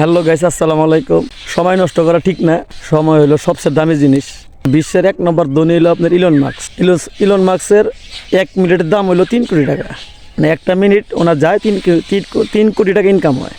Hello guys, আসসালামু আলাইকুম। সময় নষ্ট করা ঠিক না। সময় হলো সবচেয়ে দামি জিনিস। বিশ্বের 1 নম্বর ধনী হলো আপনার ইলন মাস্ক। ইলন মাস্কের 1 মিনিটের দাম হলো 3 কোটি টাকা। মানে একটা মিনিট ওনার যায় 3 কোটি টাকা ইনকাম হয়।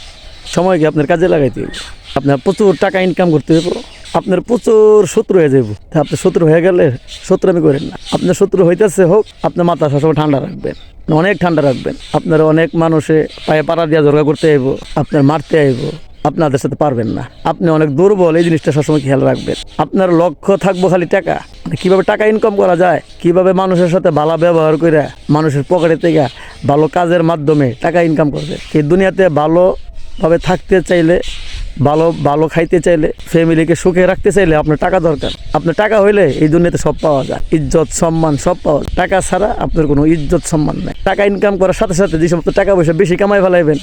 সময়কে আপনার কাজে লাগাইতে হবে। আপনার প্রচুর টাকা ইনকাম করতে হবে, আপনার প্রচুর শত্রু হয়ে যাব। আপনি শত্রু হয়ে গেলে শত্রুমি করেন না। আপনার শত্রু হইতেছে হোক, আপনার মাথা সবসময় ঠান্ডা রাখবেন, অনেক ঠান্ডা রাখবেন। আপনার অনেক মানুষে পায়ে পাড়া দিয়া জোরগা করতে আইব, আপনার মারতে আইব, আপনাদের সাথে পারবেন না। আপনি অনেক দুর্বল, এই জিনিসটা সবসময় খেয়াল রাখবেন। আপনার লক্ষ্য থাকবো খালি টাকা, মানে কীভাবে টাকা ইনকাম করা যায়, কিভাবে মানুষের সাথে ভালো ব্যবহার করে মানুষের পকেটে থেকে ভালো কাজের মাধ্যমে টাকা ইনকাম করবে। এই দুনিয়াতে ভালোভাবে থাকতে চাইলে, ভালো খাইতে চাইলে, ফ্যামিলিকে সুখে রাখতে চাইলে আপনার টাকা দরকার। আপনার টাকা হইলে এই দুনিয়াতে সব পাওয়া যায়, ইজ্জত সম্মান সব পাওয়া যায়। টাকা ছাড়া আপনার কোনো ইজ্জত সম্মান নেই। টাকা ইনকাম করার সাথে সাথে যে সমস্ত টাকা পয়সা বেশি কামাই ফেলাইবেন,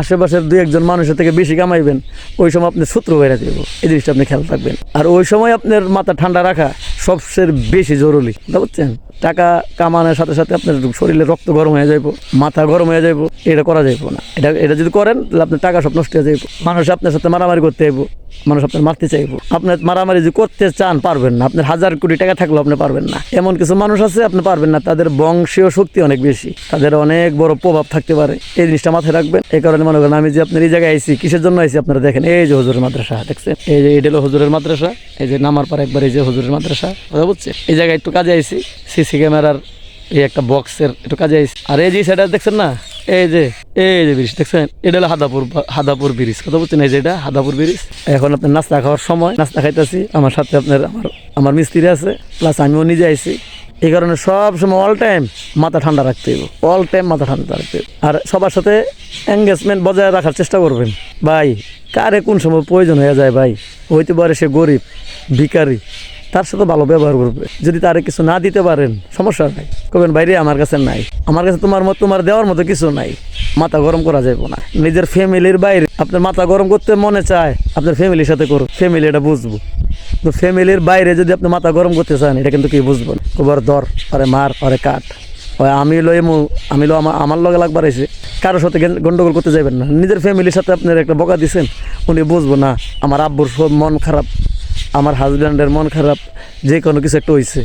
আশেপাশের 2-1 জন মানুষের থেকে বেশি কামাইবেন, ওই সময় আপনি শত্রু হয়ে দেব। এই জিনিসটা আপনি খেয়াল রাখবেন। আর ওই সময় আপনার মাথা ঠান্ডা রাখা সবচেয়ে বেশি জরুরি, বুঝছেন? টাকা কামানোর সাথে সাথে আপনার শরীরে রক্ত গরম হয়ে যাইব, মাথা গরম হয়ে যাইব। এটা করা যাইব না। এটা যদি করেন তাহলে আপনার টাকা সব নষ্ট হয়ে যাইব। মানুষ আপনার সাথে মারামারি করতে আইব, মানুষ আপনার মারতে চাইব। আপনার মারামারি যদি করতে চান পারবেন না। আপনার 1000 কোটি টাকা থাকলেও আপনি পারবেন না। এমন কিছু মানুষ আছে আপনি পারবেন না, তাদের বংশীয় শক্তি অনেক বেশি, তাদের অনেক বড় প্রভাব থাকতে পারে। এই জিনিসটা মাথায় রাখবেন। এই কারণে মনে করেন আমি যে আপনার এই জায়গায় আইছি, কিসের জন্য আইছি আপনারা দেখেন। এই যে হুজুরের মাদ্রাসা দেখছেন, এই যে এটা হলো হুজুরের মাদ্রাসা। এই যে নামার পর একবার এই যে হুজুরের মাদ্রাসা, কথা বুঝছে? এই জায়গায় একটু কাজে আইছি, সিসি ক্যামেরার এই একটা বক্সের একটু কাজে আইছি। আর এই যে সেটা দেখছেন না, এই যে ব্রিজ দেখছেন, এটা হলো হাদাপুর ব্রিজ, কথা বুঝছেন? এই যে এটা হাদাপুর ব্রিজ। এখন আপনার নাস্তা খাওয়ার সময়, নাস্তা খাইতেছি। আমার সাথে আপনার আমার মিস্ত্রি আছে, প্লাস আমিও নিজে আইছি। এই কারণে সব সময় অল টাইম মাথা ঠান্ডা রাখতে হবে, অল টাইম মাথা ঠান্ডা রাখতে হবে। আর সবার সাথে এঙ্গেজমেন্ট বজায় রাখার চেষ্টা করবেন। ভাই, কারে কোন সময় প্রয়োজন হয়ে যায় ভাই, হইতে পারে সে গরিব ভিখারি, তার সাথে ভালো ব্যবহার করবে। যদি তারে কিছু না দিতে পারেন সমস্যা নাই, করবেন বাইরে আমার কাছে নাই, আমার কাছে তোমার দেওয়ার মতো কিছু নাই। মাথা গরম করা যাবে না। নিজের ফ্যামিলির বাইরে আপনার মাথা গরম করতে মনে চায়, আপনার ফ্যামিলির সাথে করুন, ফ্যামিলি এটা বুঝবো। তো ফ্যামিলির বাইরে যদি আপনি মাথা গরম করতে চান, এটা কিন্তু কি বুঝবেন? খবর ধর, আরে মার, আরে কাট, আমি আমার লগে লাগবার এসে কারোর সাথে গন্ডগোল করতে যাবেন না। নিজের ফ্যামিলির সাথে আপনার একটা বকা দিচ্ছেন, উনি বুঝবো না আমার আব্বুর সব মন খারাপ, আমার হাজব্যান্ডের মন খারাপ, যে কোনো কিছু একটা হয়েছে।